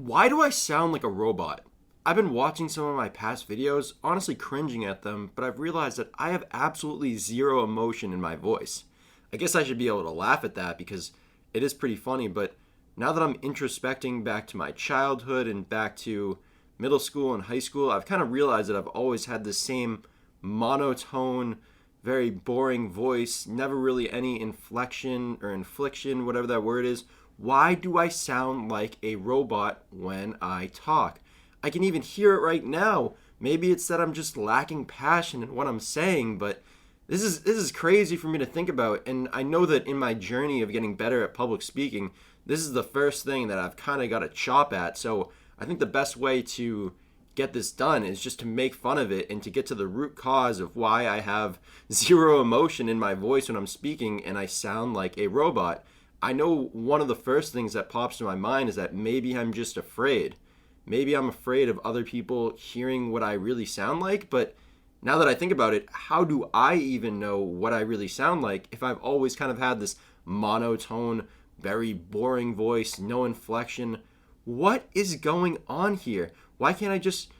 Why do I sound like a robot? I've been watching some of my past videos, honestly cringing at them, but I've realized that I have absolutely zero emotion in my voice. I guess I should be able to laugh at that because it is pretty funny, but now that I'm introspecting back to my childhood and back to middle school and high school, I've kind of realized that I've always had the same monotone, very boring voice, never really any inflection or inflection, whatever that word is. Why do I sound like a robot when I talk? I can even hear it right now. Maybe it's that I'm just lacking passion in what I'm saying, but this is crazy for me to think about. And I know that in my journey of getting better at public speaking, this is the first thing that I've kind of got to chop at. So I think the best way to get this done is just to make fun of it and to get to the root cause of why I have zero emotion in my voice when I'm speaking and I sound like a robot. I know one of the first things that pops to my mind is that maybe I'm just afraid. Maybe I'm afraid of other people hearing what I really sound like, but now that I think about it, how do I even know what I really sound like if I've always kind of had this monotone, very boring voice, no inflection? What is going on here? Why can't I just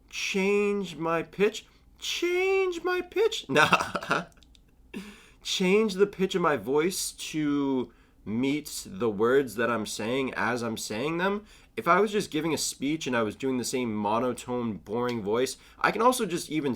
change my pitch? Change my pitch? Nah. Change the pitch of my voice to meet the words that I'm saying as I'm saying them. If I was just giving a speech and I was doing the same monotone, boring voice, I can also just even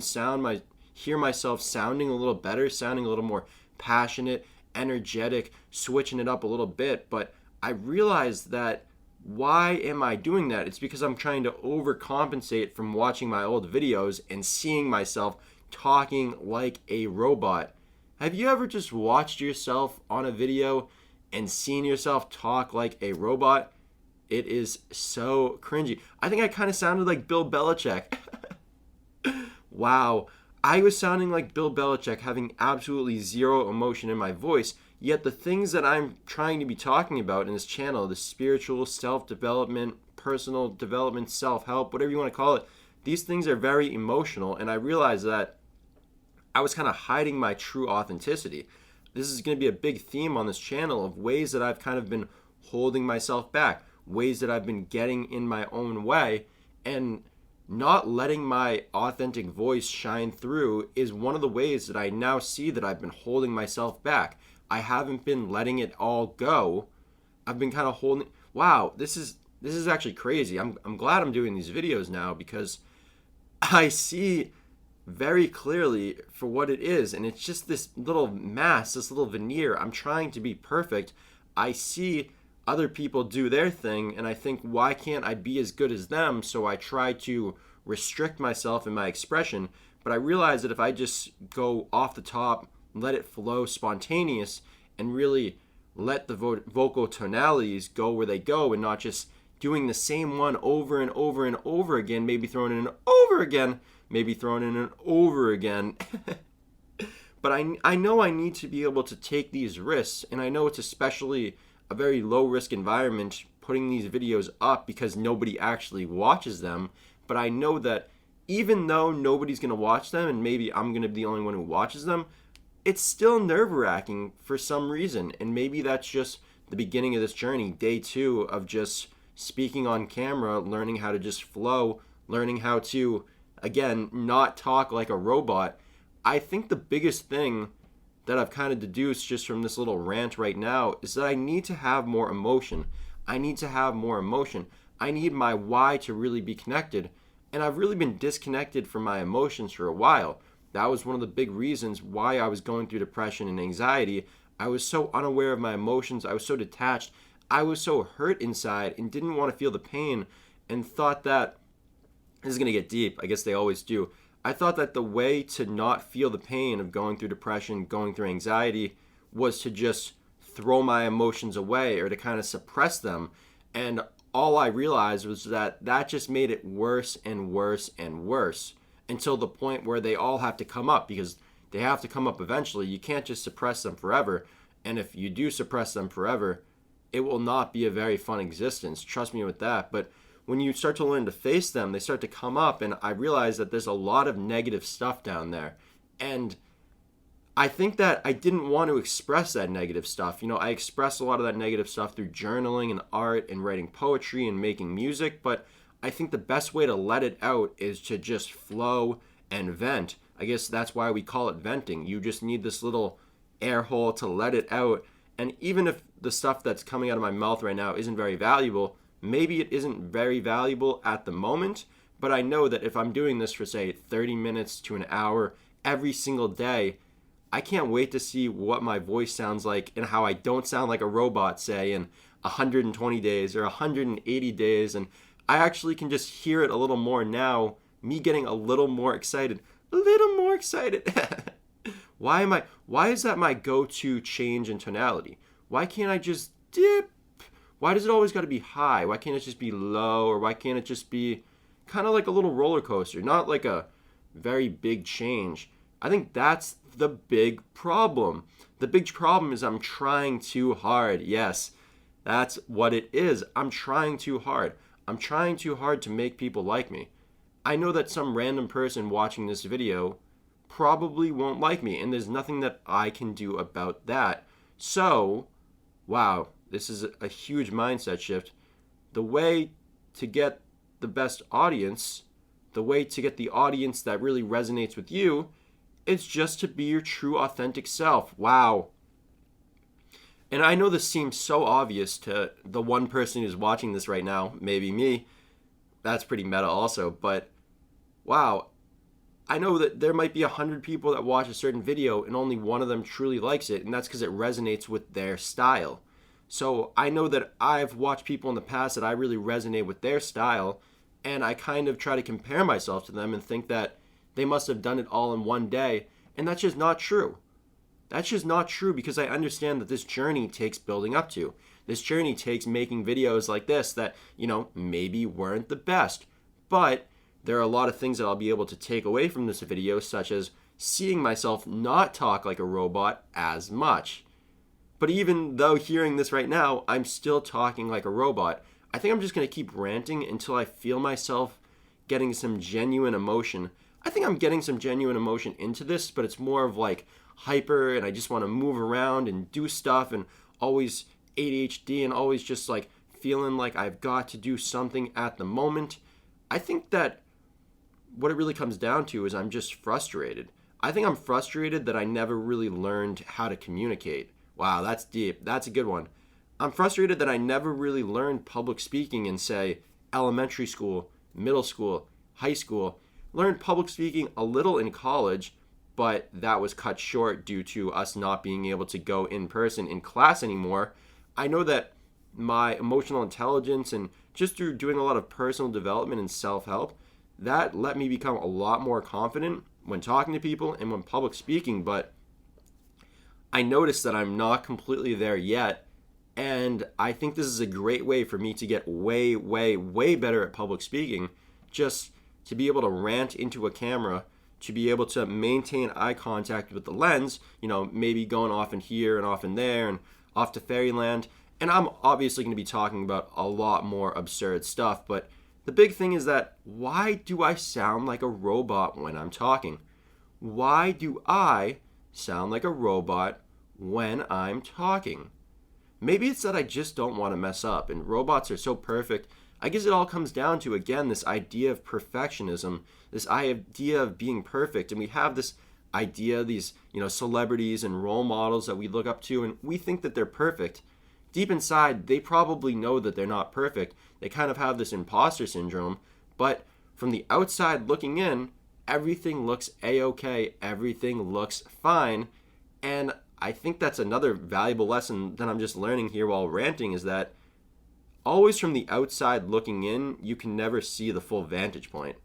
hear myself sounding a little better, sounding a little more passionate, energetic, switching it up a little bit. But I realized that why am I doing that? It's because I'm trying to overcompensate from watching my old videos and seeing myself talking like a robot. Have you ever just watched yourself on a video and seen yourself talk like a robot? It is so cringy. I think I kind of sounded like Bill Belichick. Wow. I was sounding like Bill Belichick, having absolutely zero emotion in my voice, yet the things that I'm trying to be talking about in this channel, the spiritual, self-development, personal development, self-help, whatever you want to call it, these things are very emotional, and I realized that I was kind of hiding my true authenticity. This is going to be a big theme on this channel of ways that I've kind of been holding myself back, ways that I've been getting in my own way, and not letting my authentic voice shine through is one of the ways that I now see that I've been holding myself back. I haven't been letting it all go. I've been kind of holding. Wow, this is actually crazy. I'm glad I'm doing these videos now because I see very clearly for what it is, and it's just this little mask, this little veneer. I'm trying to be perfect. I see other people do their thing, and I think, why can't I be as good as them? So I try to restrict myself in my expression, but I realize that if I just go off the top, let it flow spontaneous, and really let the vocal tonalities go where they go, and not just doing the same one over and over and over again, maybe throwing in an over again, maybe throwing in an over again. But I know I need to be able to take these risks, and I know it's especially a very low risk environment putting these videos up because nobody actually watches them. But I know that even though nobody's going to watch them, and maybe I'm going to be the only one who watches them, it's still nerve-wracking for some reason. And maybe that's just the beginning of this journey, day 2 of just speaking on camera, learning how to just flow, learning how to, again, not talk like a robot. I think the biggest thing that I've kind of deduced just from this little rant right now is that I need to have more emotion. I need to have more emotion. I need my why to really be connected. And I've really been disconnected from my emotions for a while. That was one of the big reasons why I was going through depression and anxiety. I was so unaware of my emotions. I was so detached. I was so hurt inside and didn't want to feel the pain, and thought that, this is going to get deep, I guess they always do. I thought that the way to not feel the pain of going through depression, going through anxiety, was to just throw my emotions away or to kind of suppress them. And all I realized was that that just made it worse and worse and worse, until the point where they all have to come up, because they have to come up eventually. You can't just suppress them forever. And if you do suppress them forever, it will not be a very fun existence. Trust me with that. But when you start to learn to face them, they start to come up, and I realize that there's a lot of negative stuff down there. And I think that I didn't want to express that negative stuff. I express a lot of that negative stuff through journaling and art and writing poetry and making music, but I think the best way to let it out is to just flow and vent. I guess that's why we call it venting. You just need this little air hole to let it out. And even if the stuff that's coming out of my mouth right now isn't very valuable, maybe it isn't very valuable at the moment, but I know that if I'm doing this for, say, 30 minutes to an hour every single day, I can't wait to see what my voice sounds like and how I don't sound like a robot, say, in 120 days or 180 days. And I actually can just hear it a little more now, me getting a little more excited. A little more excited. Why is that my go-to change in tonality? Why can't I just dip? Why does it always got to be high? Why can't it just be low? Or why can't it just be kind of like a little roller coaster? Not like a very big change. I think that's the big problem. The big problem is I'm trying too hard. Yes, that's what it is. I'm trying too hard. I'm trying too hard to make people like me. I know that some random person watching this video probably won't like me, and there's nothing that I can do about that. So, wow, this is a huge mindset shift. The way to get the best audience, the way to get the audience that really resonates with you, is just to be your true, authentic self. Wow. And I know this seems so obvious to the one person who's watching this right now, maybe me. That's pretty meta also, but wow. I know that there might be 100 people that watch a certain video and only one of them truly likes it, and that's because it resonates with their style. So I know that I've watched people in the past that I really resonate with their style, and I kind of try to compare myself to them and think that they must have done it all in one day, and that's just not true. That's just not true because I understand that this journey takes building up to. This journey takes making videos like this that, maybe weren't the best, but there are a lot of things that I'll be able to take away from this video, such as seeing myself not talk like a robot as much. But even though hearing this right now, I'm still talking like a robot, I think I'm just going to keep ranting until I feel myself getting some genuine emotion. I think I'm getting some genuine emotion into this, but it's more of like hyper, and I just want to move around and do stuff, and always ADHD, and always just like feeling like I've got to do something at the moment. I think that what it really comes down to is I'm just frustrated. I think I'm frustrated that I never really learned how to communicate. Wow, that's deep. That's a good one. I'm frustrated that I never really learned public speaking in, say, elementary school, middle school, high school. Learned public speaking a little in college, but that was cut short due to us not being able to go in person in class anymore. I know that my emotional intelligence and just through doing a lot of personal development and self-help, that let me become a lot more confident when talking to people and when public speaking, but I noticed that I'm not completely there yet, and I think this is a great way for me to get way, way, way better at public speaking, just to be able to rant into a camera, to be able to maintain eye contact with the lens, maybe going off in here and off in there and off to fairyland. And I'm obviously going to be talking about a lot more absurd stuff, but the big thing is that why do I sound like a robot when I'm talking? Why do I sound like a robot when I'm talking? Maybe it's that I just don't want to mess up, and robots are so perfect. I guess it all comes down to, again, this idea of perfectionism, this idea of being perfect, and we have this idea, these, celebrities and role models that we look up to, and we think that they're perfect. Deep inside, they probably know that they're not perfect. They kind of have this imposter syndrome, but from the outside looking in, everything looks a-okay, everything looks fine, and I think that's another valuable lesson that I'm just learning here while ranting, is that always from the outside looking in, you can never see the full vantage point.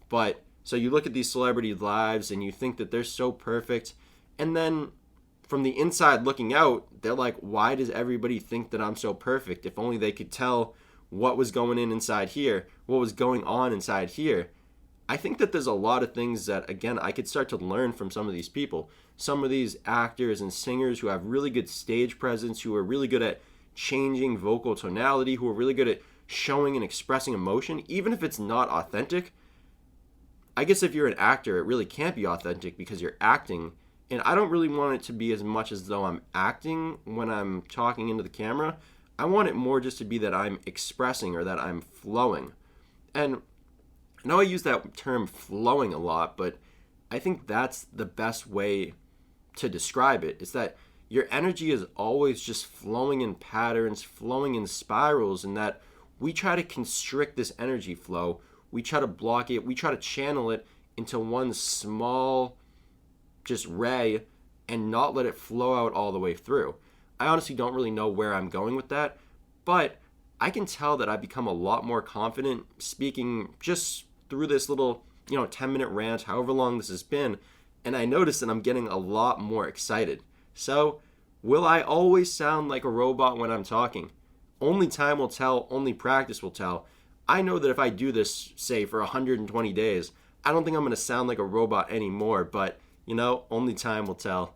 But so you look at these celebrity lives and you think that they're so perfect, and then from the inside looking out, they're like, why does everybody think that I'm so perfect? If only they could tell what was going inside here, what was going on inside here. I think that there's a lot of things that, again, I could start to learn from some of these people. Some of these actors and singers who have really good stage presence, who are really good at changing vocal tonality, who are really good at showing and expressing emotion, even if it's not authentic. I guess if you're an actor, it really can't be authentic because you're acting, And I don't really want it to be as much as though I'm acting when I'm talking into the camera. I want it more just to be that I'm expressing or that I'm flowing. And I know I use that term flowing a lot, but I think that's the best way to describe it. Is that your energy is always just flowing in patterns, flowing in spirals, and that we try to constrict this energy flow. We try to block it. We try to channel it into one small just ray and not let it flow out all the way through. I honestly don't really know where I'm going with that, but I can tell that I've become a lot more confident speaking just through this little, 10-minute rant, however long this has been, and I notice that I'm getting a lot more excited. So, will I always sound like a robot when I'm talking? Only time will tell, only practice will tell. I know that if I do this, say, for 120 days, I don't think I'm going to sound like a robot anymore, but, only time will tell.